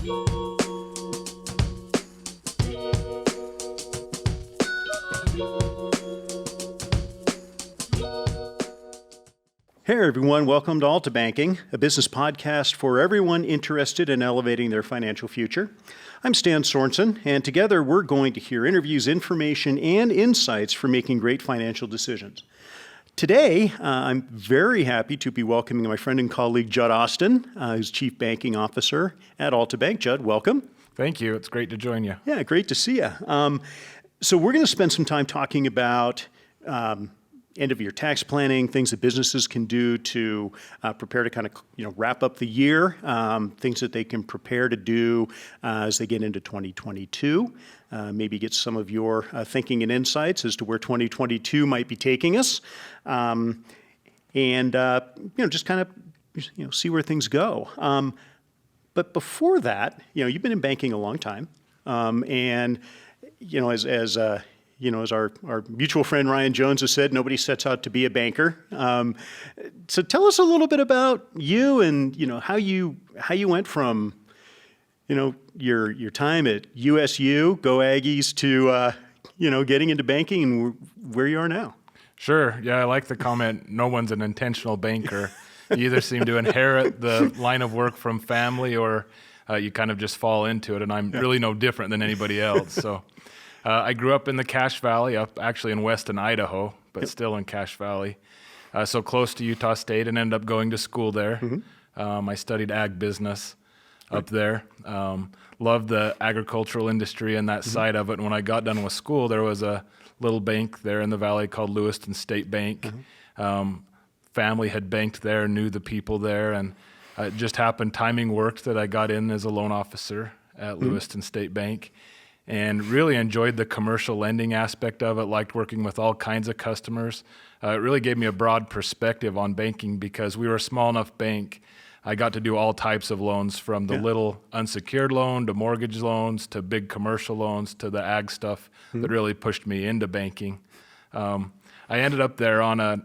Hey everyone, welcome to Altabanking, a business podcast for everyone interested in elevating their financial future. I'm Stan Sorensen, and together we're going to hear interviews, information, and insights for making great financial decisions. Today, I'm very happy to be welcoming my friend and colleague Judd Austin, who's Chief Banking Officer at Altabank. Judd, welcome. Thank you. It's great to join you. Yeah, great to see you. So we're going to spend some time talking about end-of-year tax planning, things that businesses can do to prepare to kind of wrap up the year, things that they can prepare to do as they get into 2022. Maybe get some of your thinking and insights as to where 2022 might be taking us, and just kind of see where things go. But before that, you've been in banking a long time, and as our mutual friend Ryan Jones has said, nobody sets out to be a banker. So tell us a little bit about you and how you went from your time at USU, go Aggies, to getting into banking and where you are now. Sure. Yeah, I like the comment. No one's an intentional banker. You either seem to inherit the line of work from family, or you kind of just fall into it. And I'm really no different than anybody else. So. I grew up in the Cache Valley, up actually in western Idaho, but still in Cache Valley. So close to Utah State, and ended up going to school there. Mm-hmm. I studied ag business up there. Loved the agricultural industry and that side of it. And when I got done with school, there was a little bank there in the valley called Lewiston State Bank. Mm-hmm. Family had banked there, knew the people there, and it just happened, timing worked, that I got in as a loan officer at Lewiston State Bank. And really enjoyed the commercial lending aspect of it, liked working with all kinds of customers. It really gave me a broad perspective on banking because we were a small enough bank. I got to do all types of loans, from the little unsecured loan to mortgage loans to big commercial loans to the ag stuff that really pushed me into banking. I ended up there on a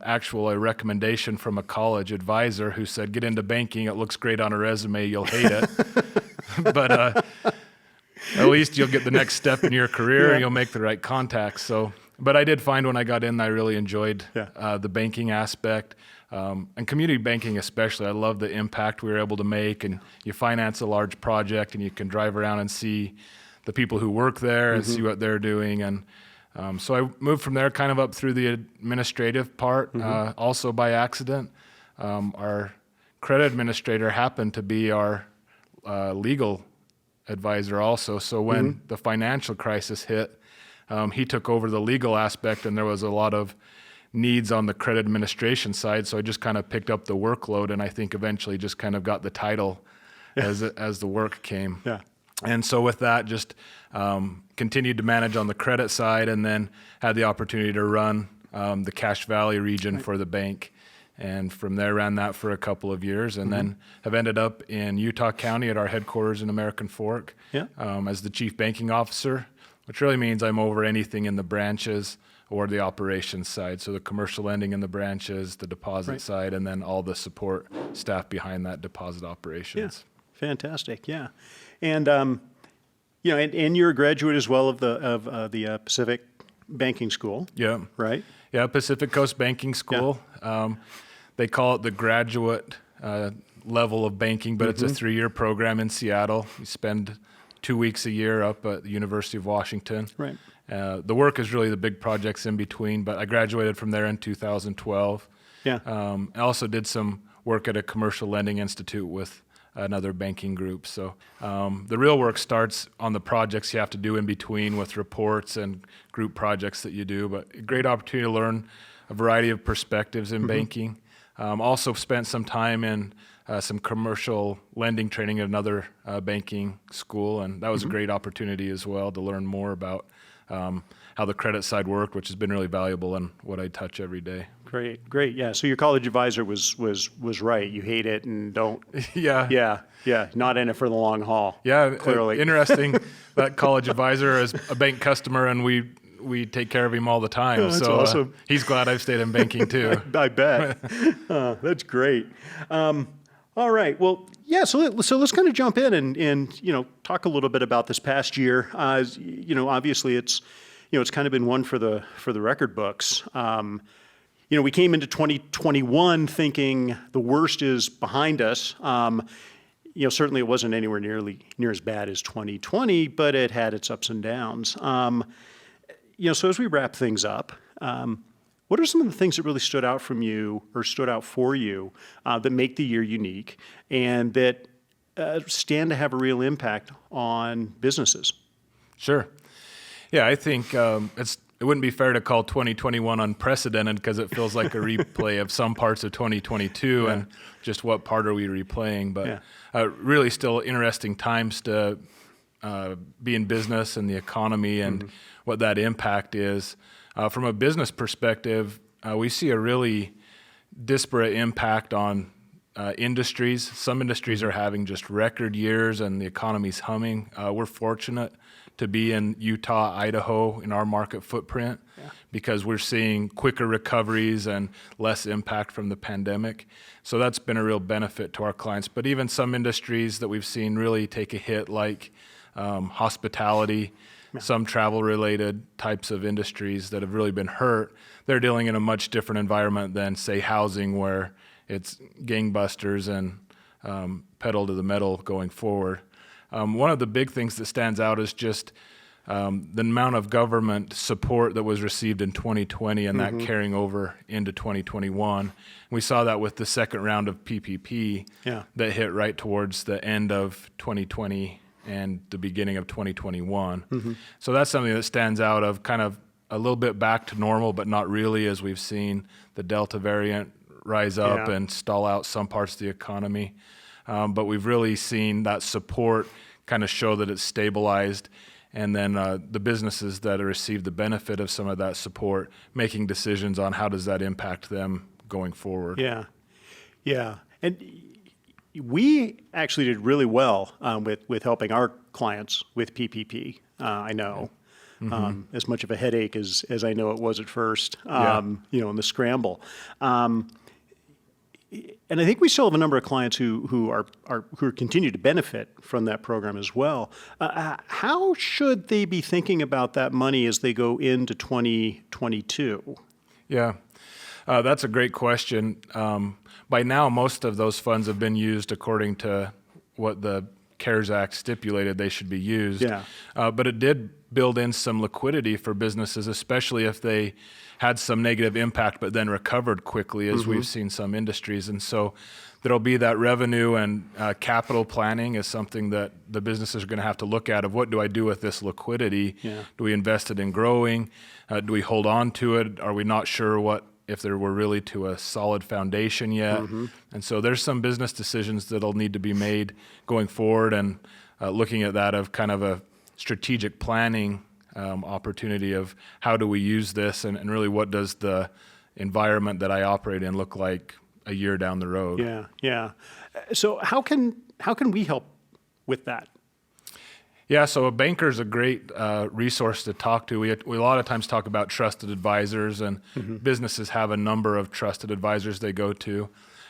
recommendation from a college advisor who said, get into banking, it looks great on a resume, you'll hate it. But at least you'll get the next step in your career and you'll make the right contacts. But I did find when I got in, I really enjoyed the banking aspect, and community banking especially. I love the impact we were able to make, and you finance a large project and you can drive around and see the people who work there and see what they're doing. And so I moved from there kind of up through the administrative part, also by accident. Our credit administrator happened to be our legal advisor also. So when the financial crisis hit, he took over the legal aspect, and there was a lot of needs on the credit administration side. So I just kind of picked up the workload, and I think eventually just kind of got the title as the work came. Yeah. And so with that, just continued to manage on the credit side, and then had the opportunity to run the Cache Valley region for the bank. And from there, ran that for a couple of years, and then have ended up in Utah County at our headquarters in American Fork as the Chief Banking Officer, which really means I'm over anything in the branches or the operations side. So the commercial lending in the branches, the deposit side, and then all the support staff behind that deposit operations. Yeah. Fantastic, yeah. And and you're a graduate as well of the Pacific Banking School. Yeah. Right? Yeah, Pacific Coast Banking School. Yeah. They call it the graduate level of banking, but it's a 3-year program in Seattle. You spend 2 weeks a year up at the University of Washington. Right. The work is really the big projects in between, but I graduated from there in 2012. Yeah. I also did some work at a commercial lending institute with another banking group. So the real work starts on the projects you have to do in between with reports and group projects that you do, but a great opportunity to learn a variety of perspectives in banking. Also spent some time in some commercial lending training at another banking school, and that was a great opportunity as well to learn more about how the credit side worked, which has been really valuable in what I touch every day. Great. Yeah. So your college advisor was right. You hate it and don't. Yeah. Not in it for the long haul. Yeah. Clearly. Interesting. That college advisor is a bank customer, and we take care of him all the time. Oh, that's awesome. He's glad I've stayed in banking too. I bet. That's great. All right. Well, yeah. So let's kind of jump in and talk a little bit about this past year. Obviously it's kind of been one for the record books. We came into 2021 thinking the worst is behind us. Certainly it wasn't anywhere near as bad as 2020, but it had its ups and downs. So as we wrap things up, what are some of the things that really stood out for you that make the year unique and that stand to have a real impact on businesses? Sure. Yeah, I think it wouldn't be fair to call 2021 unprecedented because it feels like a replay of some parts of 2022 and just what part are we replaying. But really still interesting times to be in business and the economy and what that impact is. From a business perspective, we see a really disparate impact on industries. Some industries are having just record years and the economy's humming. We're fortunate to be in Utah, Idaho in our market footprint because we're seeing quicker recoveries and less impact from the pandemic. So that's been a real benefit to our clients. But even some industries that we've seen really take a hit like hospitality, some travel-related types of industries that have really been hurt, they're dealing in a much different environment than, say, housing where it's gangbusters and pedal to the metal going forward. One of the big things that stands out is just the amount of government support that was received in 2020 and that carrying over into 2021. We saw that with the second round of PPP that hit right towards the end of 2020 and the beginning of 2021. So that's something that stands out of kind of a little bit back to normal, but not really, as we've seen the Delta variant rise up and stall out some parts of the economy. But we've really seen that support kind of show that it's stabilized, and then the businesses that have received the benefit of some of that support making decisions on how does that impact them going forward. Yeah. And we actually did really well with helping our clients with PPP. I know as much of a headache as I know it was at first. In the scramble. And I think we still have a number of clients who continue to benefit from that program as well. How should they be thinking about that money as they go into 2022? Yeah, that's a great question. By now, most of those funds have been used according to what the CARES Act stipulated they should be used. But it did build in some liquidity for businesses, especially if they had some negative impact but then recovered quickly, as we've seen some industries. And so there'll be that revenue, and capital planning is something that the businesses are going to have to look at of what do I do with this liquidity? Do we invest it in growing? Do we hold on to it? Are we not sure if there were really to a solid foundation yet? And so there's some business decisions that'll need to be made going forward, and looking at that of kind of a strategic planning opportunity of how do we use this, and really what does the environment that I operate in look like a year down the road. So how can we help with that? Yeah, so a banker is a great resource to talk to. We a lot of times talk about trusted advisors, and businesses have a number of trusted advisors they go to.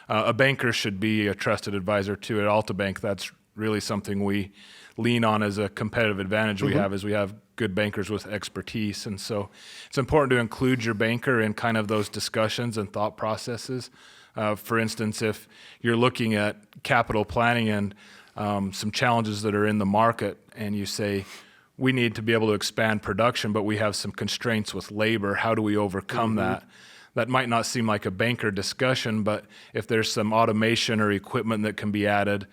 A banker should be a trusted advisor too. At Altabank, that's really something we lean on as a competitive advantage we have good bankers with expertise. And so it's important to include your banker in kind of those discussions and thought processes. For instance, if you're looking at capital planning and some challenges that are in the market, and you say, we need to be able to expand production, but we have some constraints with labor, how do we overcome that? That might not seem like a banker discussion, but if there's some automation or equipment that can be added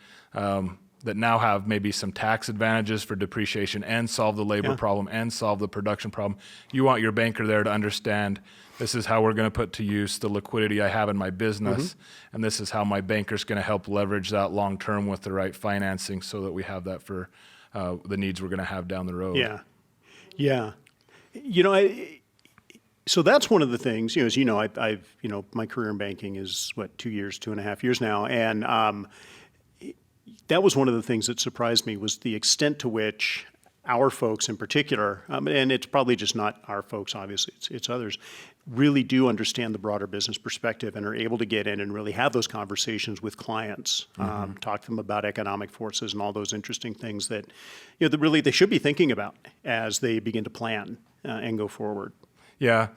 that now have maybe some tax advantages for depreciation and solve the labor problem and solve the production problem, you want your banker there to understand this is how we're going to put to use the liquidity I have in my business, and this is how my banker's going to help leverage that long term with the right financing so that we have that for the needs we're going to have down the road. So that's one of the things, as you know, I've my career in banking is 2.5 years now. And that was one of the things that surprised me was the extent to which our folks in particular, and it's probably just not our folks, obviously, it's others, really do understand the broader business perspective and are able to get in and really have those conversations with clients, talk to them about economic forces and all those interesting things that, that really they should be thinking about as they begin to plan and go forward. Yeah,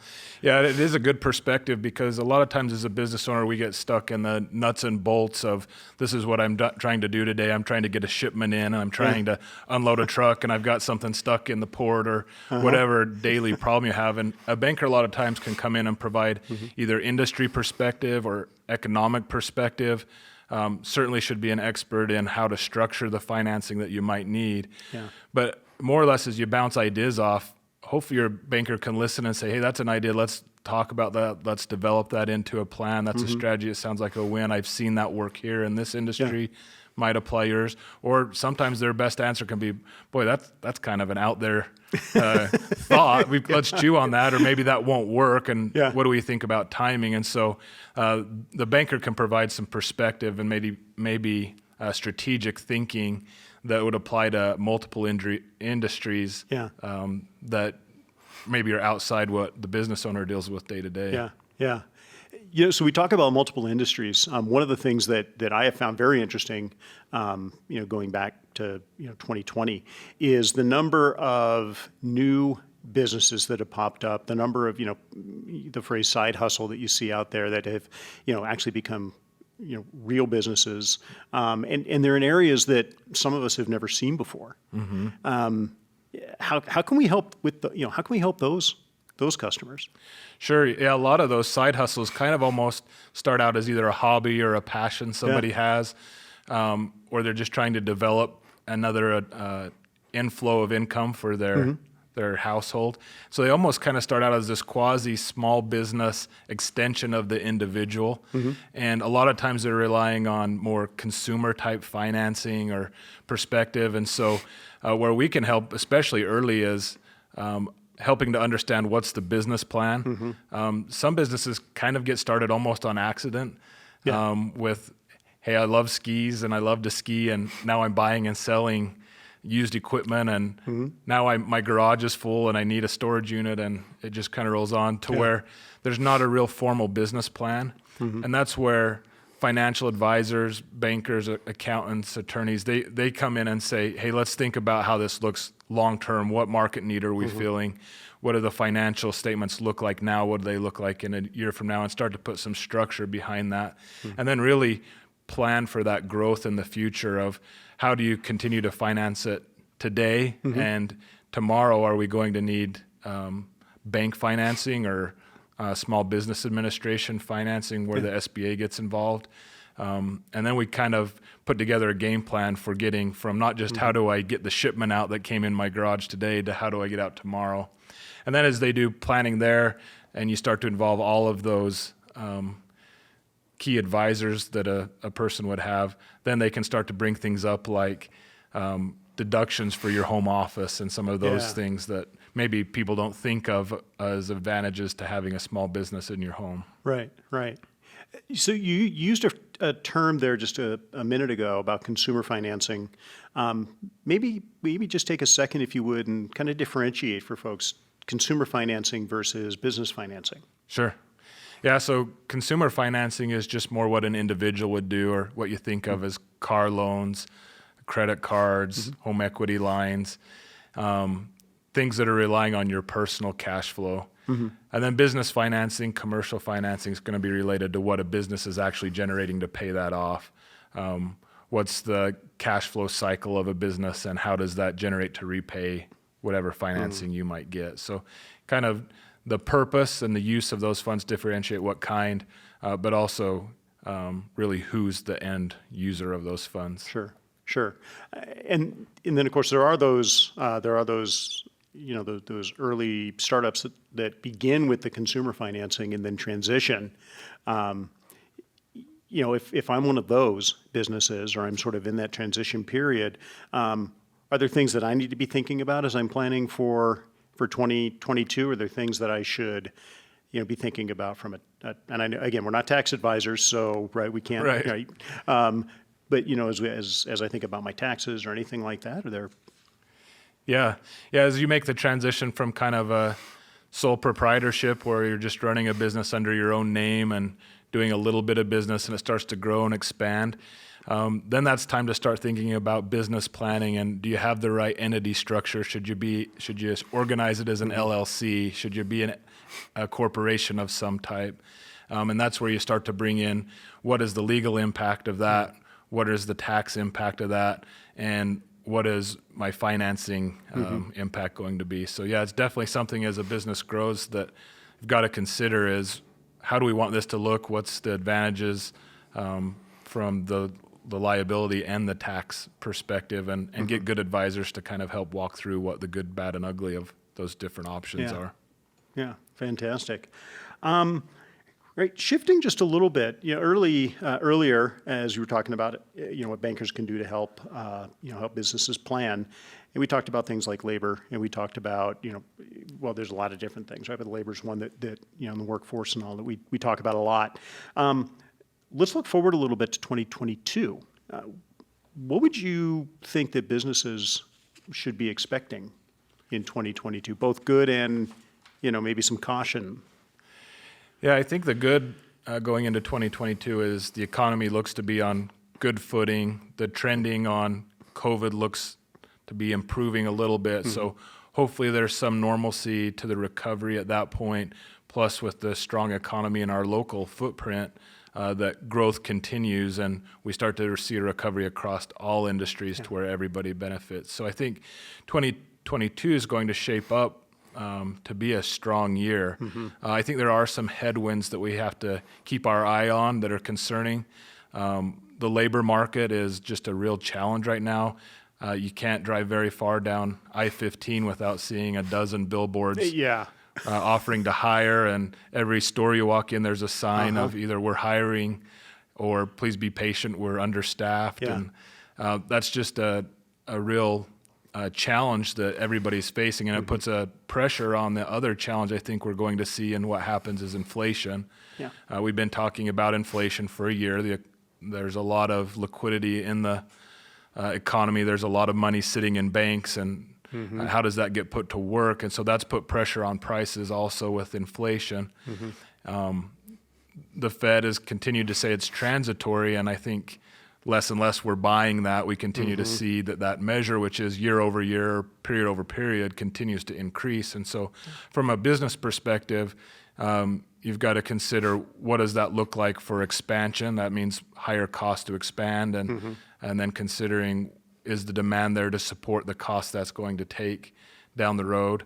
it is a good perspective because a lot of times as a business owner, we get stuck in the nuts and bolts of this is what I'm trying to do today. I'm trying to get a shipment in, and I'm trying to unload a truck, and I've got something stuck in the port or whatever daily problem you have. And a banker a lot of times can come in and provide either industry perspective or economic perspective. Certainly should be an expert in how to structure the financing that you might need. Yeah. But more or less as you bounce ideas off, hopefully your banker can listen and say, hey, that's an idea. Let's talk about that. Let's develop that into a plan. That's a strategy. It sounds like a win. I've seen that work here in this industry. Yeah. Might apply yours. Or sometimes their best answer can be, boy, that's kind of an out there thought. Let's chew on that, or maybe that won't work. And what do we think about timing? And so the banker can provide some perspective and maybe strategic thinking that would apply to multiple industries that maybe are outside what the business owner deals with day to day. Yeah. So we talk about multiple industries. One of the things that I have found very interesting, going back to 2020, is the number of new businesses that have popped up, the number of the phrase side hustle that you see out there that have actually become real businesses, and they're in areas that some of us have never seen before. How can we help with how can we help those customers? Sure. Yeah, a lot of those side hustles kind of almost start out as either a hobby or a passion somebody has, or they're just trying to develop another inflow of income for their household. So they almost kind of start out as this quasi small business extension of the individual. And a lot of times they're relying on more consumer type financing or perspective. And so where we can help, especially early, is helping to understand what's the business plan. Some businesses kind of get started almost on accident with, hey, I love skis and I love to ski, and now I'm buying and selling used equipment, and now my garage is full and I need a storage unit, and it just kind of rolls on to where there's not a real formal business plan. And that's where financial advisors, bankers, accountants, attorneys, they come in and say, hey, let's think about how this looks long term. What market need are we feeling? What do the financial statements look like now? What do they look like in a year from now? And start to put some structure behind that. And then really plan for that growth in the future of how do you continue to finance it today, and tomorrow are we going to need bank financing or small business administration financing where the SBA gets involved. And then we kind of put together a game plan for getting from not just how do I get the shipment out that came in my garage today to how do I get out tomorrow. And then as they do planning there and you start to involve all of those key advisors that a person would have, then they can start to bring things up like deductions for your home office and some of those things that maybe people don't think of as advantages to having a small business in your home. Right. So you used a term there just a minute ago about consumer financing. Maybe just take a second, if you would, and kind of differentiate for folks consumer financing versus business financing. Sure. Yeah, so consumer financing is just more what an individual would do, or what you think of as car loans, credit cards, home equity lines, things that are relying on your personal cash flow. And then business financing, commercial financing is going to be related to what a business is actually generating to pay that off. What's the cash flow cycle of a business, and how does that generate to repay whatever financing you might get? So kind of the purpose and the use of those funds differentiate what kind, but also really who's the end user of those funds. Sure. And then of course there are those those early startups that begin with the consumer financing and then transition. If I'm one of those businesses, or I'm sort of in that transition period, are there things that I need to be thinking about as I'm planning for 2022? Are there things that I should, be thinking about from and I know, again, we're not tax advisors, so we can't. Right. But as I think about my taxes or anything like that, are there? Yeah. As you make the transition from kind of a sole proprietorship where you're just running a business under your own name and doing a little bit of business and it starts to grow and expand, then that's time to start thinking about business planning and do you have the right entity structure? Should you organize it as an LLC? Should you be a corporation of some type? And that's where you start to bring in what is the legal impact of that, what is the tax impact of that, and what is my financing impact going to be? So yeah, it's definitely something as a business grows that you've got to consider is how do we want this to look? What's the advantages from the liability and the tax perspective and get good advisors to kind of help walk through what the good, bad, and ugly of those different options are. Yeah, fantastic. Right, shifting just a little bit, earlier, as you were talking about, what bankers can do to help, help businesses plan, and we talked about things like labor, and we talked about, there's a lot of different things, right? But labor is one that in the workforce and all that we talk about a lot. Let's look forward a little bit to 2022. What would you think that businesses should be expecting in 2022, both good and, maybe some caution? Yeah, I think the good going into 2022 is the economy looks to be on good footing. The trending on COVID looks to be improving a little bit. So hopefully there's some normalcy to the recovery at that point. Plus with the strong economy in our local footprint, that growth continues and we start to see a recovery across all industries to where everybody benefits. So I think 2022 is going to shape up to be a strong year. I think there are some headwinds that we have to keep our eye on that are concerning. The labor market is just a real challenge right now. You can't drive very far down I-15 without seeing a dozen billboards offering to hire, and every store you walk in, there's a sign of either we're hiring or please be patient, we're understaffed. And that's just a real challenge that everybody's facing, and it puts a pressure on the other challenge I think we're going to see in what happens is inflation. We've been talking about inflation for a year. There's a lot of liquidity in the economy. There's a lot of money sitting in banks, and how does that get put to work? And so that's put pressure on prices also with inflation. The Fed has continued to say it's transitory, and I think less and less we're buying that. We continue to see that measure, which is year over year, period over period, continues to increase. And so from a business perspective, you've got to consider what does that look like for expansion. That means higher cost to expand, and then considering is the demand there to support the cost that's going to take down the road.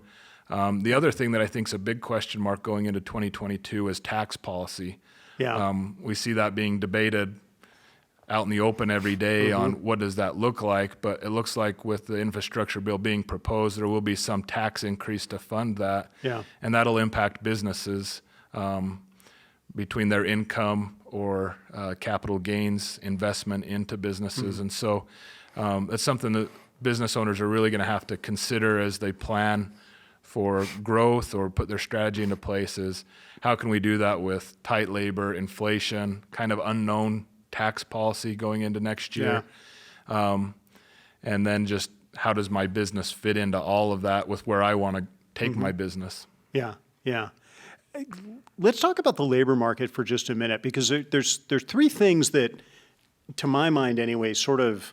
The other thing that I think is a big question mark going into 2022 is tax policy. We see that being debated out in the open every day on what does that look like, but it looks like with the infrastructure bill being proposed, there will be some tax increase to fund that, and that'll impact businesses between their income or capital gains investment into businesses. And so it's something that business owners are really going to have to consider as they plan for growth or put their strategy into place is how can we do that with tight labor, inflation, kind of unknown tax policy going into next year. And then just how does my business fit into all of that with where I want to take my business? Let's talk about the labor market for just a minute, because there's three things that, to my mind anyway, sort of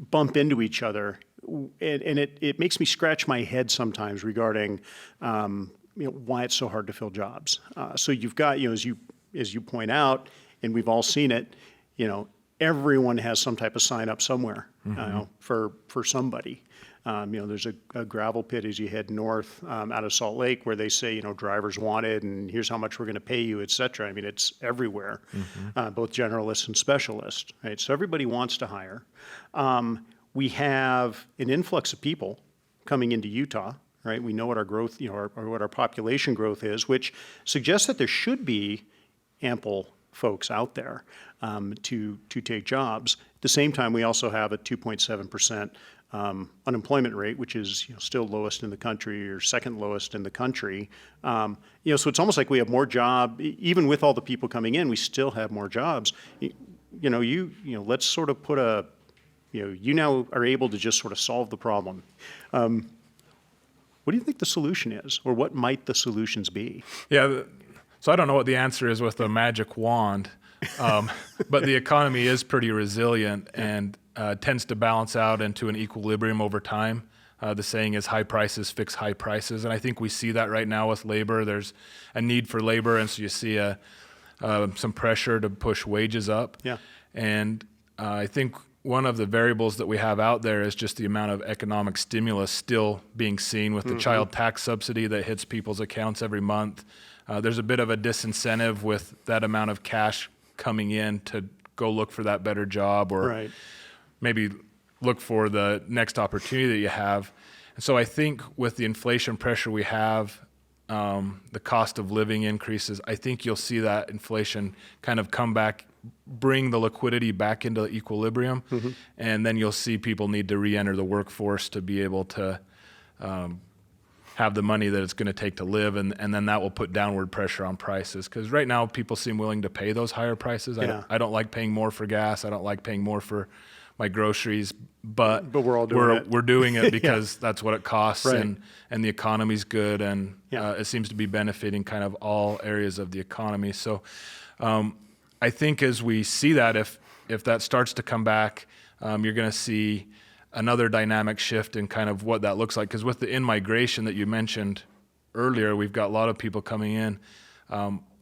bump into each other, and it makes me scratch my head sometimes regarding why it's so hard to fill jobs. So you've got, as you point out, and we've all seen it, everyone has some type of sign up somewhere for somebody. There's a gravel pit as you head north out of Salt Lake where they say, drivers wanted, and here's how much we're going to pay you, et cetera. I mean, it's everywhere, both generalists and specialists, right? So everybody wants to hire. We have an influx of people coming into Utah, right? We know what our growth, or what our population growth is, which suggests that there should be ample folks out there to take jobs. At the same time, we also have a 2.7% unemployment rate, which is still lowest in the country or second lowest in the country. So it's almost like we have more job, even with all the people coming in, we still have more jobs. Let's sort of put a, you now are able to just sort of solve the problem. What do you think the solution is, or what might the solutions be? Yeah, so I don't know what the answer is with a magic wand, but the economy is pretty resilient and tends to balance out into an equilibrium over time. The saying is high prices fix high prices, and I think we see that right now with labor. There's a need for labor, and so you see some pressure to push wages up. Yeah. And I think one of the variables that we have out there is just the amount of economic stimulus still being seen with the child tax subsidy that hits people's accounts every month. There's a bit of a disincentive with that amount of cash coming in to go look for that better job or Right. maybe look for the next opportunity that you have. And so I think with the inflation pressure we have, the cost of living increases, I think you'll see that inflation kind of come back, bring the liquidity back into equilibrium, and then you'll see people need to re-enter the workforce to be able to have the money that it's going to take to live, and then that will put downward pressure on prices. Because right now people seem willing to pay those higher prices. Yeah. I don't like paying more for gas. I don't like paying more for my groceries, but we're all doing it. We're doing it because that's what it costs, Right. and the economy's good, and Yeah. it seems to be benefiting kind of all areas of the economy. So I think as we see that, if that starts to come back, you're going to see another dynamic shift in kind of what that looks like. Because with the in-migration that you mentioned earlier, we've got a lot of people coming in.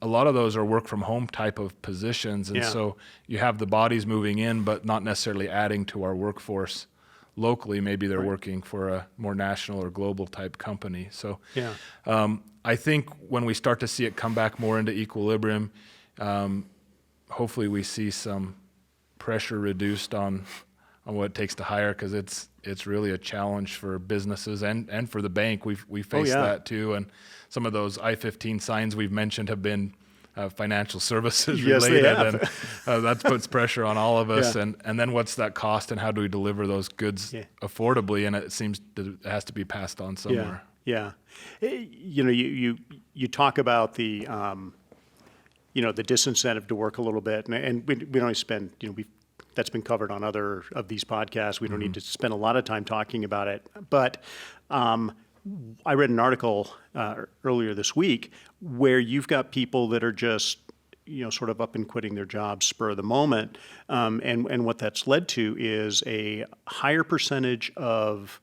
A lot of those are work from home type of positions. And Yeah. so you have the bodies moving in, but not necessarily adding to our workforce locally. Maybe they're working for a more national or global type company. So Yeah. I think when we start to see it come back more into equilibrium, hopefully we see some pressure reduced on what it takes to hire, because it's really a challenge for businesses and for the bank. We face that too, and some of those I-15 signs we've mentioned have been financial services Yes, they related, have. and that puts pressure on all of us. Yeah. And then what's that cost, and how do we deliver those goods affordably? And it seems that it has to be passed on somewhere. Yeah. You know, you talk about the the disincentive to work a little bit, and we don't only spend, that's been covered on other of these podcasts. We don't need to spend a lot of time talking about it. But I read an article earlier this week where you've got people that are just, sort of up and quitting their jobs spur of the moment. And what that's led to is a higher percentage of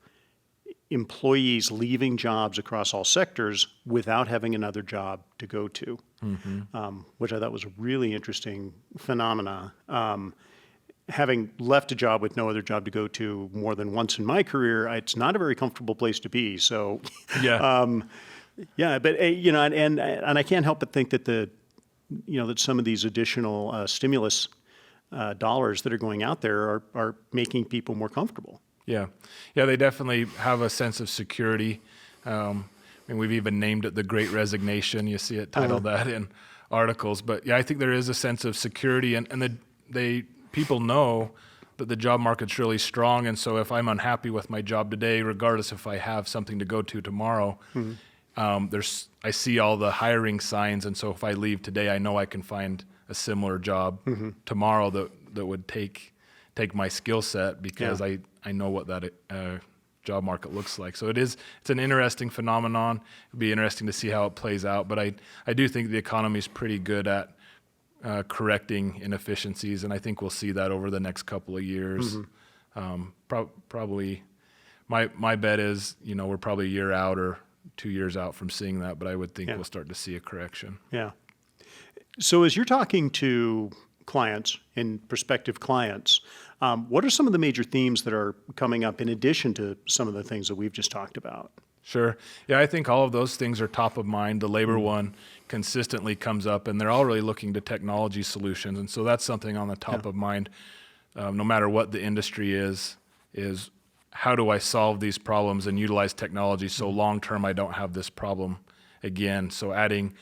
employees leaving jobs across all sectors without having another job to go to, which I thought was a really interesting phenomena. Having left a job with no other job to go to more than once in my career, it's not a very comfortable place to be. So, Yeah. but and I can't help but think that that some of these additional stimulus dollars that are going out there are making people more comfortable. Yeah, they definitely have a sense of security. We've even named it the Great Resignation. You see it titled that in articles. But yeah, I think there is a sense of security, and people know that the job market's really strong. And so if I'm unhappy with my job today, regardless if I have something to go to tomorrow, I see all the hiring signs. And so if I leave today, I know I can find a similar job tomorrow that would take my skill set, because I know what that job market looks like. So it's an interesting phenomenon. It'll be interesting to see how it plays out. But I do think the economy is pretty good at correcting inefficiencies, and I think we'll see that over the next couple of years. Probably, my bet is we're probably a year out or 2 years out from seeing that, but I would think we'll start to see a correction. Yeah. So as you're talking to clients and prospective clients, what are some of the major themes that are coming up in addition to some of the things that we've just talked about? Sure. Yeah, I think all of those things are top of mind. The labor one consistently comes up, and they're all really looking to technology solutions. And so that's something on the top of mind, no matter what the industry is how do I solve these problems and utilize technology so long-term I don't have this problem again. So adding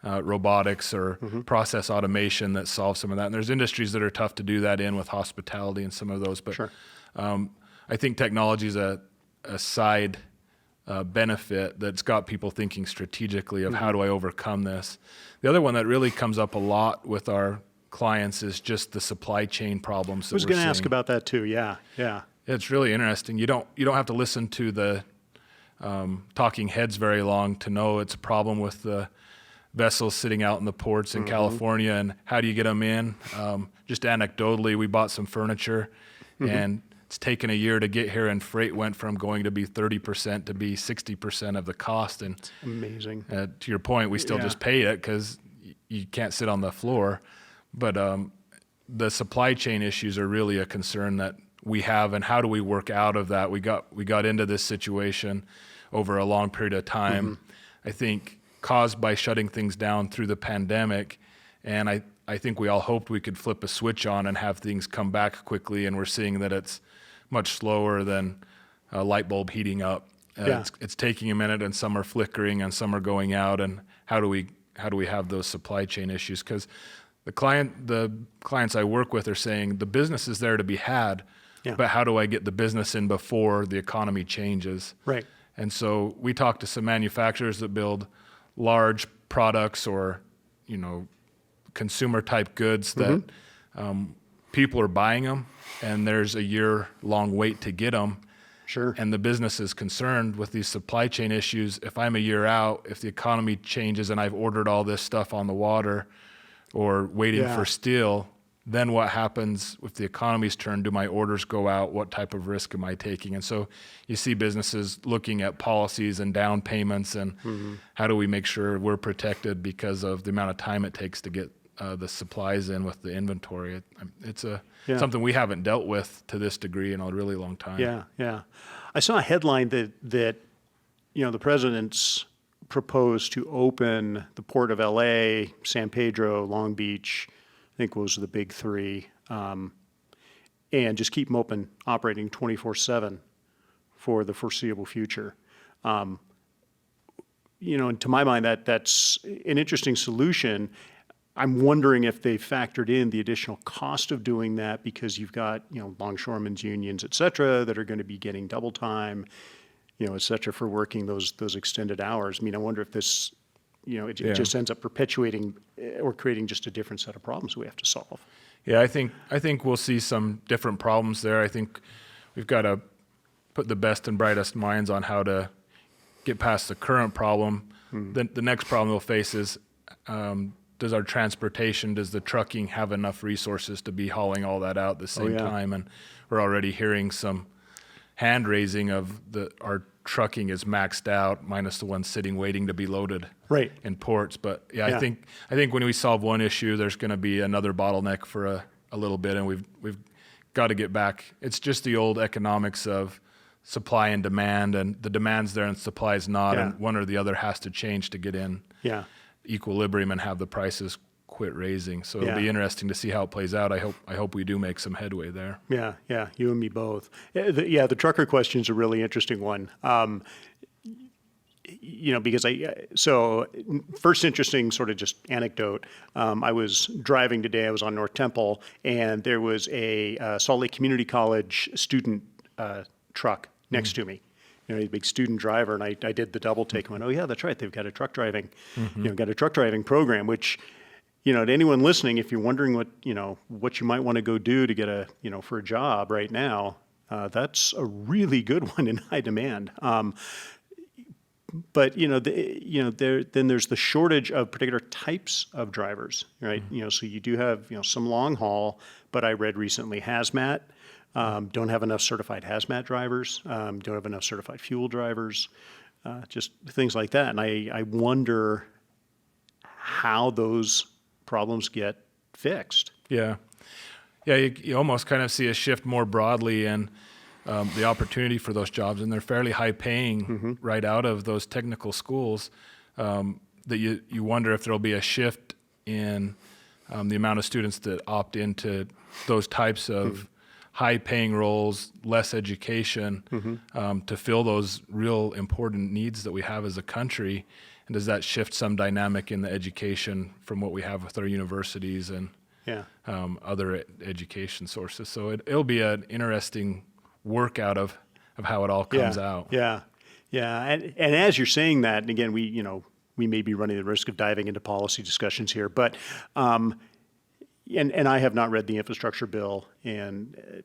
robotics or process automation that solves some of that. And there's industries that are tough to do that in, with hospitality and some of those. But Sure. I think technology is a side benefit that's got people thinking strategically of how do I overcome this. The other one that really comes up a lot with our clients is just the supply chain problems that I was we're going to seeing. ask about that too. Yeah. It's really interesting. You don't have to listen to talking heads very long to know it's a problem with the vessels sitting out in the ports in California, and how do you get them in? Just anecdotally, we bought some furniture, and it's taken a year to get here, and freight went from going to be 30% to be 60% of the cost. And Amazing. to your point, we still just pay it because you can't sit on the floor. But the supply chain issues are really a concern that we have, and how do we work out of that? We got into this situation over a long period of time, I think caused by shutting things down through the pandemic. And I think we all hoped we could flip a switch on and have things come back quickly, and we're seeing that it's much slower than a light bulb heating up. It's taking a minute, and some are flickering and some are going out. And how do we have those supply chain issues? Because the clients I work with are saying the business is there to be had, but how do I get the business in before the economy changes? Right. And so we talk to some manufacturers that build large products or, consumer type goods that people are buying them, and there's a year-long wait to get them. Sure. And the business is concerned with these supply chain issues. If I'm a year out, if the economy changes and I've ordered all this stuff on the water or waiting for steel, then what happens if the economy's turned? Do my orders go out? What type of risk am I taking? And so you see businesses looking at policies and down payments, and how do we make sure we're protected because of the amount of time it takes to get the supplies in with the inventory. It's something we haven't dealt with to this degree in a really long time. Yeah. I saw a headline that the president's proposed to open the port of LA, San Pedro, Long Beach, I think those are the big three, and just keep them operating 24/7 for the foreseeable future. And to my mind, that's an interesting solution. I'm wondering if they factored in the additional cost of doing that, because you've got, longshoremen's unions, et cetera, that are going to be getting double time, et cetera, for working those extended hours. I wonder if this, it just ends up perpetuating or creating just a different set of problems we have to solve. Yeah, I think we'll see some different problems there. I think we've got to put the best and brightest minds on how to get past the current problem. The next problem we'll face is, does our transportation, does the trucking have enough resources to be hauling all that out at the same time? And we're already hearing some hand raising of our trucking is maxed out, minus the ones sitting waiting to be loaded in ports. But I think when we solve one issue, there's going to be another bottleneck for a little bit, and we've got to get back. It's just the old economics of supply and demand, and the demand's there and supply's not, and one or the other has to change to get in equilibrium and have the prices quit raising. So it'll be interesting to see how it plays out. I hope we do make some headway there. Yeah, you and me both. The trucker question is a really interesting one. Because first interesting sort of just anecdote. I was driving today. I was on North Temple, and there was a Salt Lake Community College student truck next to me. A big student driver, and I did the double take. I went, oh yeah, that's right. They've got a truck driving, got a truck driving program. Which, to anyone listening, if you're wondering what you might want to go do to get for a job right now, that's a really good one in high demand. But then there's the shortage of particular types of drivers, right? So you do have some long haul, but I read recently hazmat. Don't have enough certified hazmat drivers, don't have enough certified fuel drivers, just things like that. And I wonder how those problems get fixed. Yeah, you almost kind of see a shift more broadly in the opportunity for those jobs, and they're fairly high paying right out of those technical schools, that you wonder if there'll be a shift in the amount of students that opt into those types of high-paying roles, less education, to fill those real important needs that we have as a country. And does that shift some dynamic in the education from what we have with our universities and other education sources? So it'll be an interesting workout of how it all comes out. Yeah. And as you're saying that, and again, we may be running the risk of diving into policy discussions here, but and I have not read the infrastructure bill, and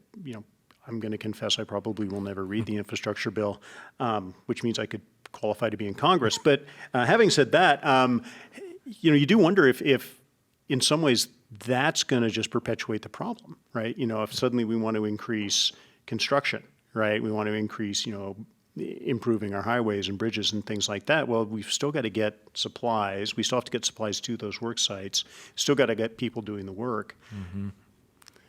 I'm going to confess I probably will never read the infrastructure bill, which means I could qualify to be in Congress. But having said that, you do wonder if in some ways that's going to just perpetuate the problem, right? If suddenly we want to increase construction, right? We want to increase, improving our highways and bridges and things like that. Well, we've still got to get supplies. We still have to get supplies to those work sites. Still got to get people doing the work.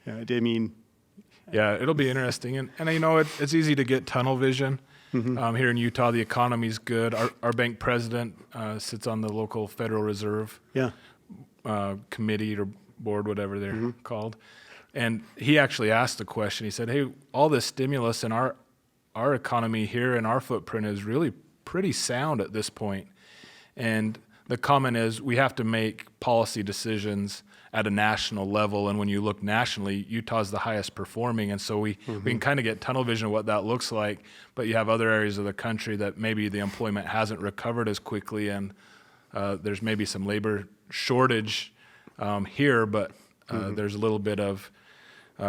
Yeah, it'll be interesting. And it's easy to get tunnel vision. Here in Utah, the economy's good. Our bank president sits on the local Federal Reserve committee or board, whatever they're called. And he actually asked the question. He said, hey, all this stimulus in our economy here and our footprint is really pretty sound at this point. And the comment is we have to make policy decisions at a national level. And when you look nationally, Utah's the highest performing. And so we can kind of get tunnel vision of what that looks like. But you have other areas of the country that maybe the employment hasn't recovered as quickly. And there's maybe some labor shortage here, but there's a little bit of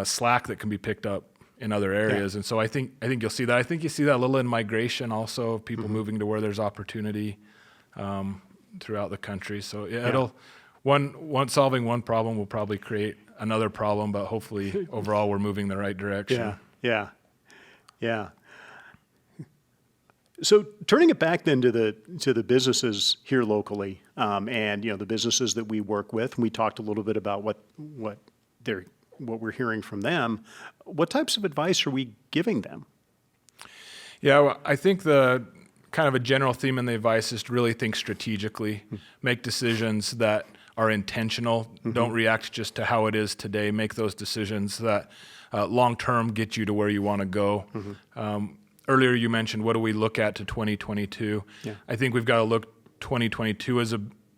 slack that can be picked up in other areas. And so I think you'll see that. I think you see that a little in migration also, of people moving to where there's opportunity throughout the country. So it'll solving one problem will probably create another problem, but hopefully overall we're moving the right direction. Yeah. So turning it back then to the businesses here locally, and the businesses that we work with, and we talked a little bit about what we're hearing from them. What types of advice are we giving them? Yeah, well, I think the kind of a general theme in the advice is to really think strategically, make decisions that are intentional, don't react just to how it is today, make those decisions that long-term get you to where you want to go. Earlier you mentioned, what do we look at to 2022? Yeah. I think we've got to look 2022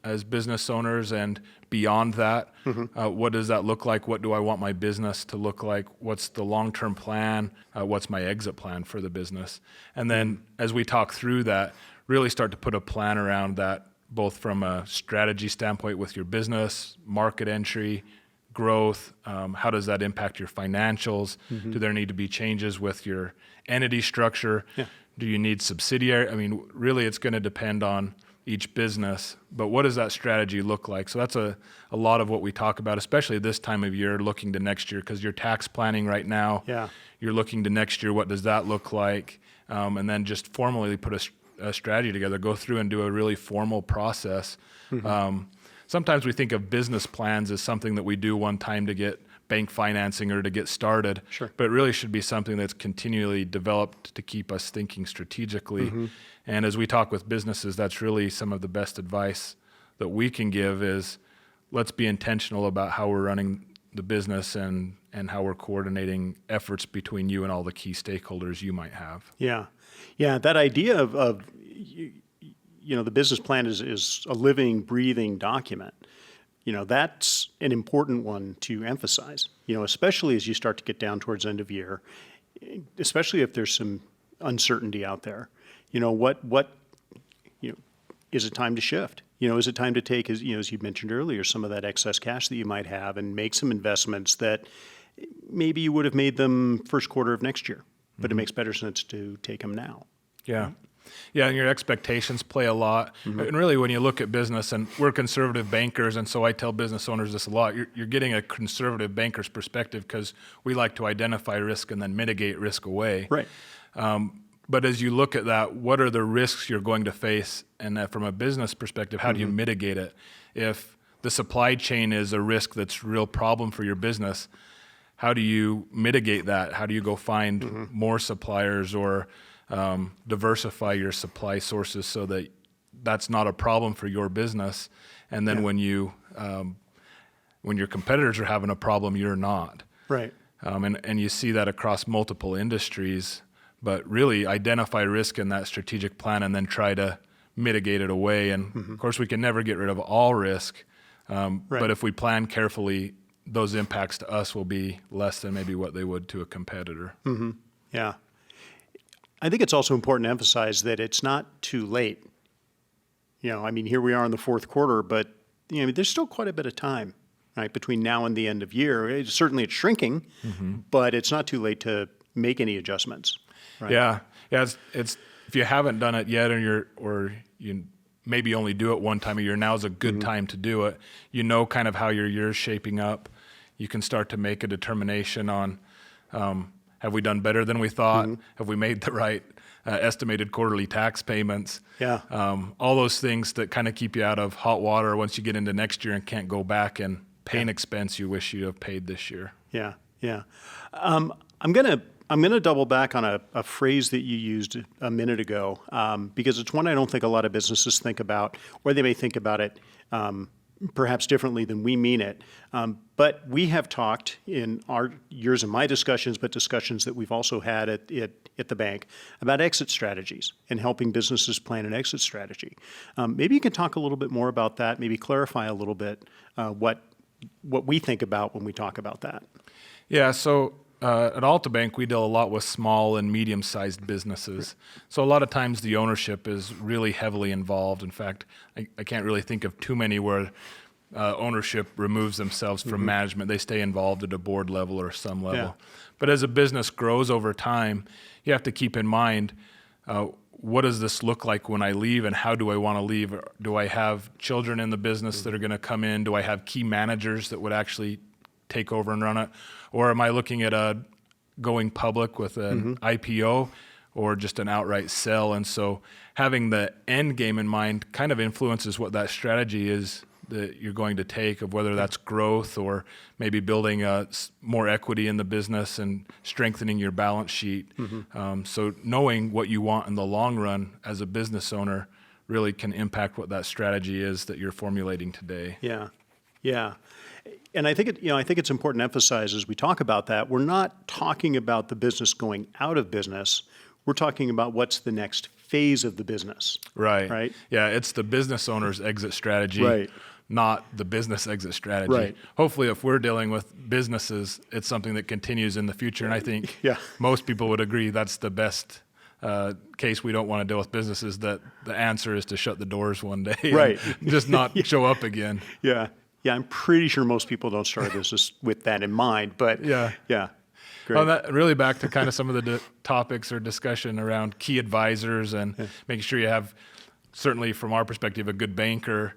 as business owners and beyond that. What does that look like? What do I want my business to look like? What's the long-term plan? What's my exit plan for the business? And then as we talk through that, really start to put a plan around that, both from a strategy standpoint with your business, market entry, growth. How does that impact your financials? Do there need to be changes with your entity structure? Yeah. Do you need subsidiary? Really it's going to depend on each business, but what does that strategy look like? So that's a lot of what we talk about, especially this time of year, looking to next year, because you're tax planning right now. Yeah. You're looking to next year, what does that look like? And then just formally put a strategy together, go through and do a really formal process. Sometimes we think of business plans as something that we do one time to get bank financing or to get started, but it really should be something that's continually developed to keep us thinking strategically. And as we talk with businesses, that's really some of the best advice that we can give is let's be intentional about how we're running the business and how we're coordinating efforts between you and all the key stakeholders you might have. Yeah. That idea of the business plan is a living, breathing document. That's an important one to emphasize, especially as you start to get down towards end of year, especially if there's some uncertainty out there. Is it time to shift? Is it time to take, as you mentioned earlier, some of that excess cash that you might have and make some investments that maybe you would have made them first quarter of next year, but it makes better sense to take them now. Yeah. Yeah, and your expectations play a lot. And really, when you look at business, and we're conservative bankers, and so I tell business owners this a lot, you're getting a conservative banker's perspective because we like to identify risk and then mitigate risk away. Right. But as you look at that, what are the risks you're going to face? And that from a business perspective, how do you mitigate it? If the supply chain is a risk that's a real problem for your business, how do you mitigate that? How do you go find more suppliers or diversify your supply sources so that that's not a problem for your business? And then when your competitors are having a problem, you're not. Right. And you see that across multiple industries. But really identify risk in that strategic plan and then try to mitigate it away. And of course, we can never get rid of all risk. But if we plan carefully, those impacts to us will be less than maybe what they would to a competitor. Yeah. I think it's also important to emphasize that it's not too late. Here we are in the fourth quarter, but there's still quite a bit of time, right, between now and the end of year. Certainly it's shrinking, but it's not too late to make any adjustments. Right? Yeah. It's if you haven't done it yet, or you maybe only do it one time a year, now's a good time to do it. You know kind of how your year's shaping up. You can start to make a determination on, have we done better than we thought? Have we made the right estimated quarterly tax payments? Yeah. All those things that kind of keep you out of hot water once you get into next year and can't go back and pay an expense you wish you'd have paid this year. Yeah, yeah. I'm gonna double back on a phrase that you used a minute ago, because it's one I don't think a lot of businesses think about, or they may think about it perhaps differently than we mean it. But we have talked in yours and my discussions, but discussions that we've also had at the bank about exit strategies and helping businesses plan an exit strategy. Maybe you can talk a little bit more about that. Maybe clarify a little bit what we think about when we talk about that. Yeah, so at Altabank, we deal a lot with small and medium-sized businesses. So a lot of times the ownership is really heavily involved. In fact, I can't really think of too many where ownership removes themselves from management. They stay involved at a board level or some level. Yeah. But as a business grows over time, you have to keep in mind, what does this look like when I leave, and how do I want to leave? Do I have children in the business that are going to come in? Do I have key managers that would actually take over and run it? Or am I looking at going public with an IPO or just an outright sell? And so having the end game in mind kind of influences what that strategy is that you're going to take, of whether that's growth or maybe building more equity in the business and strengthening your balance sheet. So knowing what you want in the long run as a business owner really can impact what that strategy is that you're formulating today. Yeah, yeah. And I think it's important to emphasize as we talk about that, we're not talking about the business going out of business. We're talking about what's the next phase of the business. Right. Right. Yeah, it's the business owner's exit strategy, Right. not the business exit strategy. Right. Hopefully, if we're dealing with businesses, it's something that continues in the future. And I think most people would agree that's the best case. We don't want to deal with businesses that the answer is to shut the doors one day, Right. and just not show up again. Yeah. Yeah, I'm pretty sure most people don't start a business with that in mind, but yeah. Great. Well, that really back to kind of some of the topics or discussion around key advisors and making sure you have, certainly from our perspective, a good banker,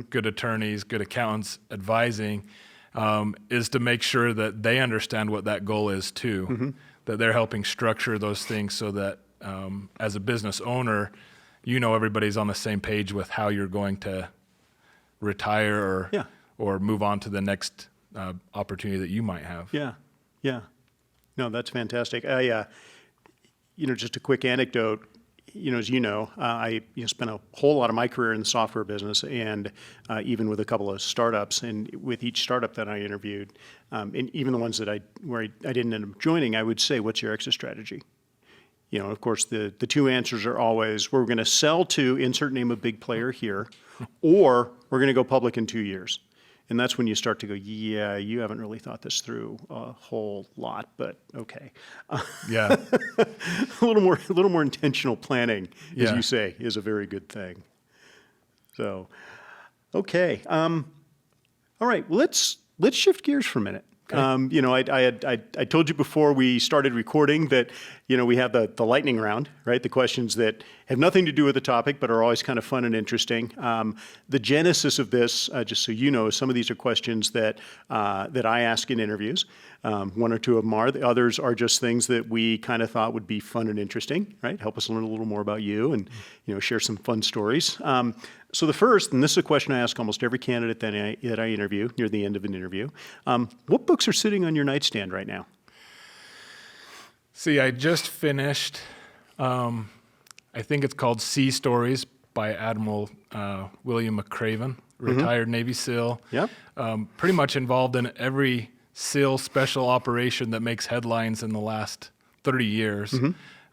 good attorneys, good accountants advising, is to make sure that they understand what that goal is too, that they're helping structure those things so that as a business owner, everybody's on the same page with how you're going to retire or move on to the next opportunity that you might have. Yeah. No, that's fantastic. Just a quick anecdote. As I spent a whole lot of my career in the software business, and even with a couple of startups. And with each startup that I interviewed, and even the ones where I didn't end up joining, I would say, "What's your exit strategy?" Of course, the two answers are always, "We're going to sell to insert name of big player here," or "We're going to go public in 2 years." And that's when you start to go, yeah, you haven't really thought this through a whole lot, but okay. Yeah. a little more intentional planning, as you say, is a very good thing. So, okay. All right. Well, let's shift gears for a minute. Okay. I told you before we started recording that, we have the lightning round, right? The questions that have nothing to do with the topic, but are always kind of fun and interesting. The genesis of this, just so you know, some of these are questions that I ask in interviews. One or two of them are. The others are just things that we kind of thought would be fun and interesting, right? Help us learn a little more about you and, share some fun stories. So the first, and this is a question I ask almost every candidate that I interview near the end of an interview. What books are sitting on your nightstand right now? See, I just finished, I think it's called Sea Stories by Admiral William McCraven, retired Navy SEAL. Yep. Pretty much involved in every SEAL special operation that makes headlines in the last 30 years.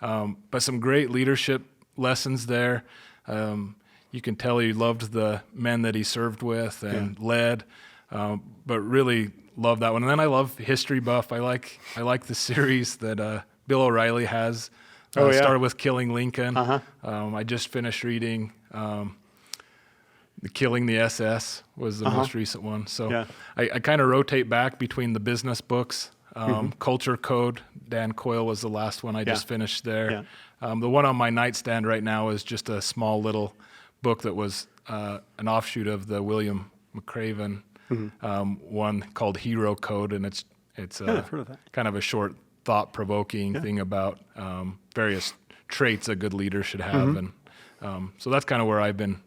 But some great leadership lessons there. You can tell he loved the men that he served with and led, but really love that one. And then I love History Buff. I like the series that Bill O'Reilly has. Started with Killing Lincoln. I just finished reading The Killing the SS was the most recent one. So I kind of rotate back between the business books. Culture Code. Dan Coyle was the last one I just finished there. Yeah. The one on my nightstand right now is just a small little book that was an offshoot of the William McRaven one called Hero Code, and it's I've heard of that. kind of a short, thought-provoking thing about various traits a good leader should have, and so that's kind of where I've been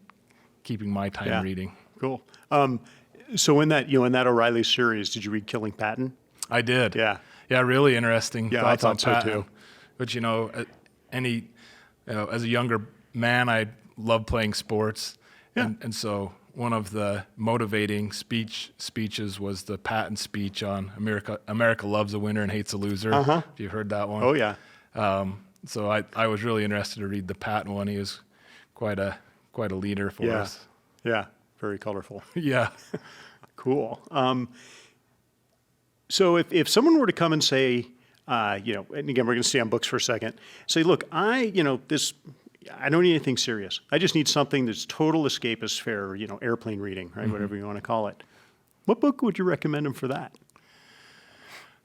keeping my time reading. Cool. So in that O'Reilly series, did you read Killing Patton? I did. Yeah. Yeah, really interesting thoughts I on thought so Patton. too. But as a younger man, I loved playing sports, and so one of the motivating speeches was the Patton speech on America loves a winner and hates a loser. If you've heard that one. Oh yeah. So I was really interested to read the Patton one. He was quite a leader for us. Yeah. Very colorful. Yeah. Cool. So if someone were to come and say, and again, we're going to stay on books for a second, say, look, I don't need anything serious. I just need something that's total escapist fare, airplane reading, right? Whatever you want to call it. What book would you recommend them for that?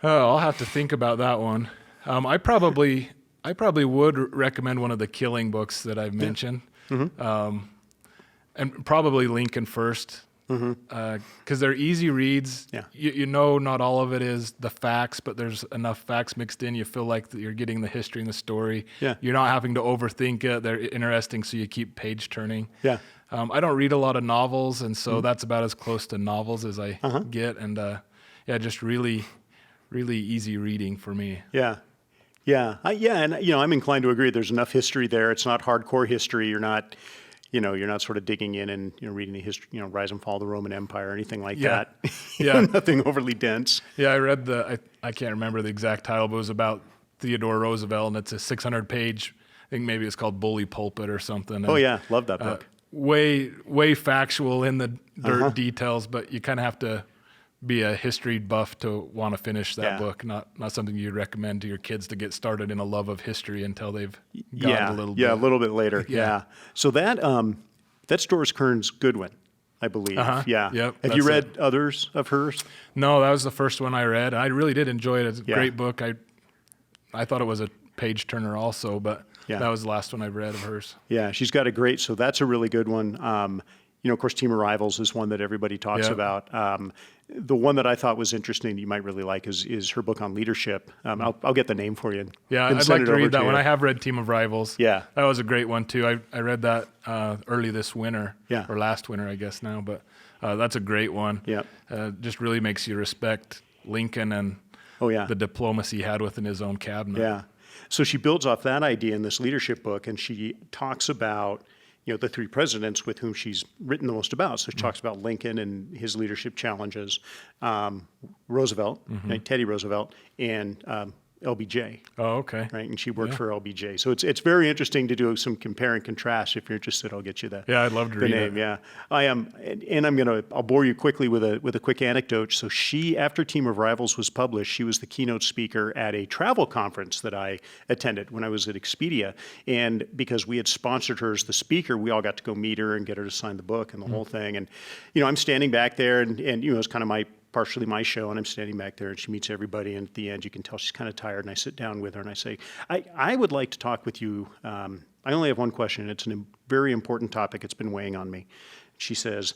Oh, I'll have to think about that one. I probably would recommend one of the killing books that I've mentioned, and probably Lincoln first, because they're easy reads. Yeah. You know, not all of it is the facts, but there's enough facts mixed in. You feel like that you're getting the history and the story. Yeah. You're not having to overthink it. They're interesting, so you keep page turning. Yeah. I don't read a lot of novels, and so that's about as close to novels as I get. And just really, really easy reading for me. Yeah. Yeah. And I'm inclined to agree. There's enough history there. It's not hardcore history. You're not sort of digging in and reading the history, rise and fall of the Roman Empire or anything like that. Nothing overly dense. Yeah, I read I can't remember the exact title, but it was about Theodore Roosevelt, and it's a 600-page. I think maybe it's called Bully Pulpit or something. And, Oh yeah, love that book. Way factual in the dirt details, but you kind of have to be a history buff to want to finish that book. Not something you'd recommend to your kids to get started in a love of history until they've got a little bit. Yeah, a little bit later. Yeah. So that's Doris Kearns Goodwin, I believe. Yeah. Yep, Have you read others of hers? No, that was the first one I read. I really did enjoy it. It's a great book. I thought it was a page turner also, but that was the last one I've read of hers. Yeah, she's got so that's a really good one. Of course, Team of Rivals is one that everybody talks about. The one that I thought was interesting that you might really like is her book on leadership. I'll get the name for you. I'd like to read that one. I have read Team of Rivals. Yeah. That was a great one, too. I read that early this winter, or last winter, I guess now, but that's a great one. Yeah. Just really makes you respect Lincoln and the diplomacy he had within his own cabinet. Yeah. So she builds off that idea in this leadership book, and she talks about the three presidents with whom she's written the most about. So she talks about Lincoln and his leadership challenges, Roosevelt, right, Teddy Roosevelt, and LBJ. Oh, okay. Right, and she worked for LBJ. So it's very interesting to do some compare and contrast. If you're interested, I'll get you the I'd love to read name. it. Yeah, I am, and I'll bore you quickly with a quick anecdote. So she, after Team of Rivals was published, she was the keynote speaker at a travel conference that I attended when I was at Expedia, and because we had sponsored her as the speaker, we all got to go meet her and get her to sign the book and the whole thing. And I'm standing back there, and it's kind of partially my show, and I'm standing back there, and she meets everybody, and at the end, you can tell she's kind of tired, and I sit down with her, and I say, I would like to talk with you. I only have one question. It's a very important topic. It's been weighing on me. She says,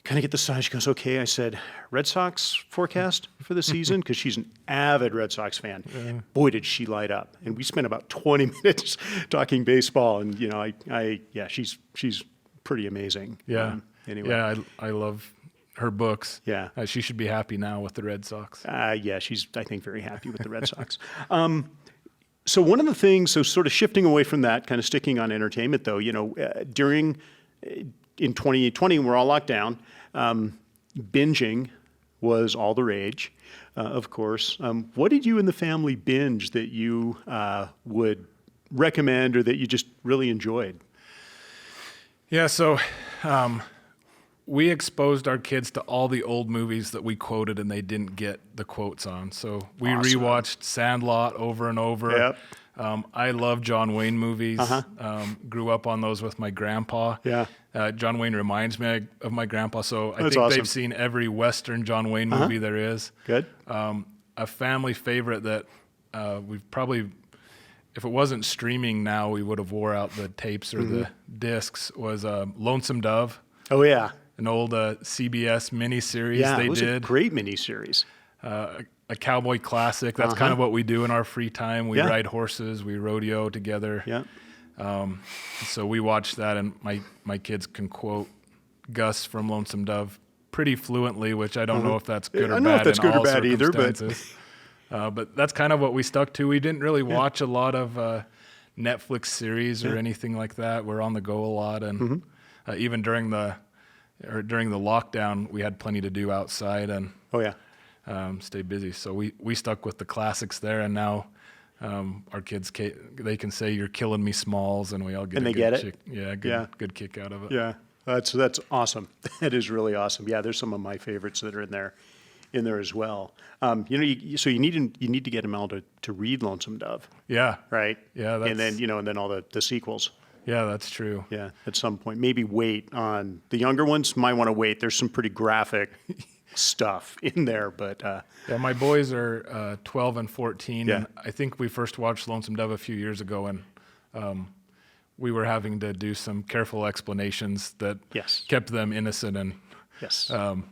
kind of get the sign. She goes, okay. I said, Red Sox forecast for the season? Because she's an avid Red Sox fan. Boy, did she light up. And we spent about 20 minutes talking baseball, and, she's pretty amazing. Yeah. Anyway. Yeah, I love her books. Yeah. She should be happy now with the Red Sox. She's, I think, very happy with the Red Sox. So one of the things, sort of shifting away from that, kind of sticking on entertainment, though, in 2020, when we're all locked down, binging was all the rage, of course. What did you and the family binge that you would recommend or that you just really enjoyed? Yeah, so we exposed our kids to all the old movies that we quoted and they didn't get the quotes on. So we rewatched Sandlot over and over. Yep. I love John Wayne movies. Grew up on those with my grandpa. Yeah. John Wayne reminds me of my grandpa, so I That's think awesome. they've seen every Western John Wayne movie there is. Good. a family favorite that we've probably, if it wasn't streaming now, we would have wore out the tapes or the discs, was Lonesome Dove. Oh, yeah. An old CBS miniseries Yeah, they it was did. a great miniseries. A cowboy classic. That's kind of what we do in our free time. We ride horses, we rodeo together. Yeah. So we watched that, and my kids can quote Gus from Lonesome Dove pretty fluently, which I don't know if that's good or bad. I don't know if that's in good or all bad either, but circumstances. But that's kind of what we stuck to. We didn't really watch a lot of Netflix series or anything like that. We're on the go a lot, and even during the lockdown, we had plenty to do outside and stay busy. So we stuck with the classics there, and now our kids they can say "You're killing me, Smalls," and we all get good kick out of it. Yeah, that's awesome. That is really awesome. Yeah, there's some of my favorites that are in there as well. So you need to get them all to read Lonesome Dove. Yeah. Right. Yeah. And then all the sequels. Yeah, that's true. Yeah, at some point, maybe wait on the younger ones. Might want to wait. There's some pretty graphic stuff in there, but yeah, my boys are 12 and 14, Yeah. and I think we first watched Lonesome Dove a few years ago, and we were having to do some careful explanations that kept them innocent and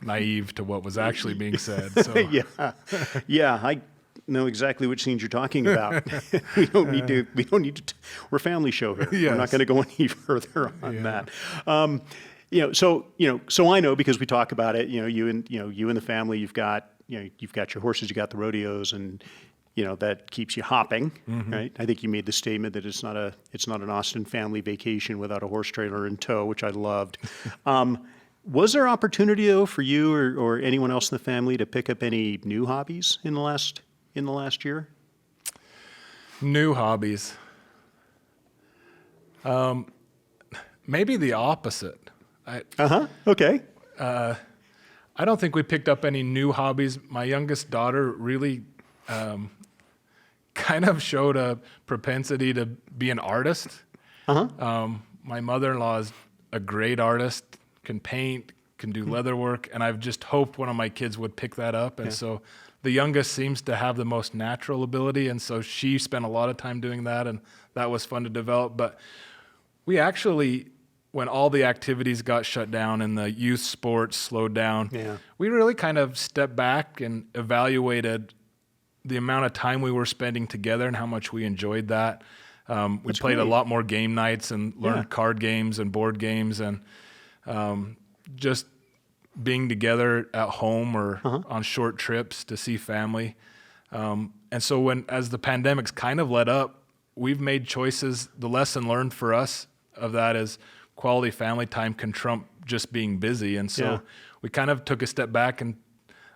naive to what was actually being said. So. yeah, I know exactly which scenes you're talking about. We don't need to. We're a family show here. Yes. We're not going to go any further on that. So I know because we talk about it. You and the family, you've got your horses, you got the rodeos, and that keeps you hopping, right? I think you made the statement that it's not an Austin family vacation without a horse trailer in tow, which I loved. Was there opportunity though for you or anyone else in the family to pick up any new hobbies in the last year? New hobbies. Maybe the opposite. Okay. I don't think we picked up any new hobbies. My youngest daughter really kind of showed a propensity to be an artist. My mother-in-law is a great artist, can paint, can do leather work, and I've just hoped one of my kids would pick that up. And so the youngest seems to have the most natural ability, and so she spent a lot of time doing that, and that was fun to develop. But we actually, when all the activities got shut down and the youth sports slowed down, we really kind of stepped back and evaluated the amount of time we were spending together and how much we enjoyed that. We played a lot more game nights and learned card games and board games, and just being together at home or on short trips to see family. And so as the pandemic's kind of let up, we've made choices. The lesson learned for us of that is quality family time can trump just being busy. And so we kind of took a step back, and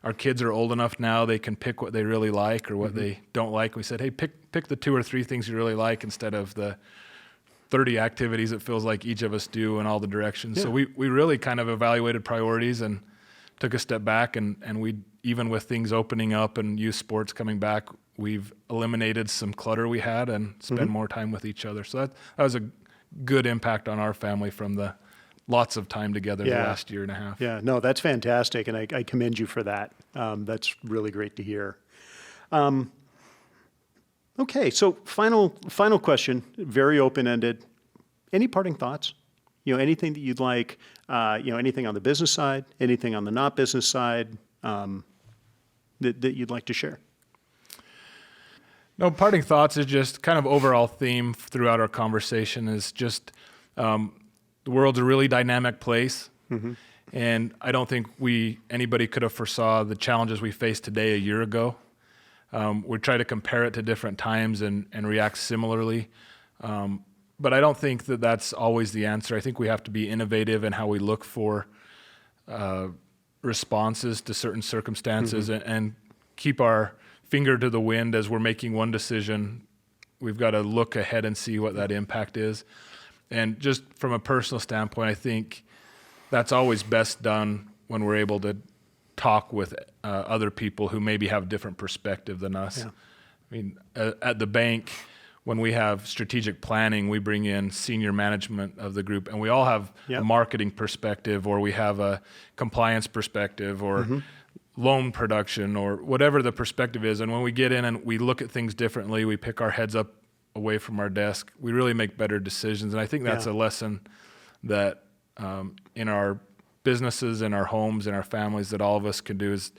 our kids are old enough now, they can pick what they really like or what they don't like. We said, hey, pick the 2 or 3 things you really like instead of the 30 activities it feels like each of us do in all the directions. So we really kind of evaluated priorities and took a step back, and we, even with things opening up and youth sports coming back, we've eliminated some clutter we had and spend more time with each other. So that was a good impact on our family from the lots of time together the last year and a half. Yeah, no, that's fantastic, and I commend you for that. That's really great to hear. Okay, so final question, very open-ended. Any parting thoughts? Anything that you'd like, anything on the business side, anything on the not business side that you'd like to share? No, parting thoughts is just kind of overall theme throughout our conversation is just the world's a really dynamic place. And I don't think anybody could have foresaw the challenges we face today a year ago. We try to compare it to different times and react similarly. But I don't think that that's always the answer. I think we have to be innovative in how we look for responses to certain circumstances and keep our finger to the wind as we're making one decision. We've got to look ahead and see what that impact is. And just from a personal standpoint, I think that's always best done when we're able to talk with other people who maybe have a different perspective than us. I mean, at the bank, when we have strategic planning, we bring in senior management of the group, and we all have a marketing perspective, or we have a compliance perspective, or loan production or whatever the perspective is. And when we get in and we look at things differently, we pick our heads up away from our desk, we really make better decisions. And I think that's a lesson that in our businesses, in our homes, in our families, that all of us can do is,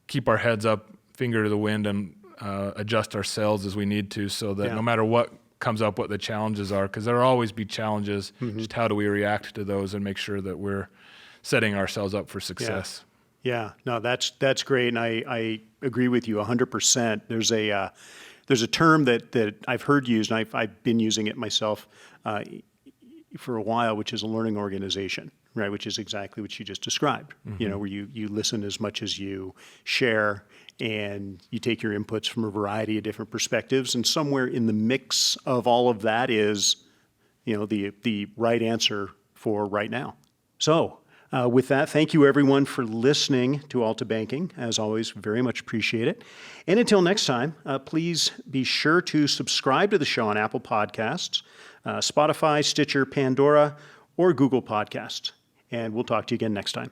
keep our heads up, finger to the wind, and adjust our sails as we need to, so that no matter what comes up, what the challenges are, because there will always be challenges, just how do we react to those and make sure that we're setting ourselves up for success. Yeah, no, that's great, and I agree with you 100%. There's a term that I've heard used, and I've been using it myself for a while, which is a learning organization, right? Which is exactly what you just described. Where you listen as much as you share, and you take your inputs from a variety of different perspectives, and somewhere in the mix of all of that is, the right answer for right now. So. With that, thank you everyone for listening to Altabanking. As always, very much appreciate it. And until next time, please be sure to subscribe to the show on Apple Podcasts, Spotify, Stitcher, Pandora, or Google Podcasts. And we'll talk to you again next time.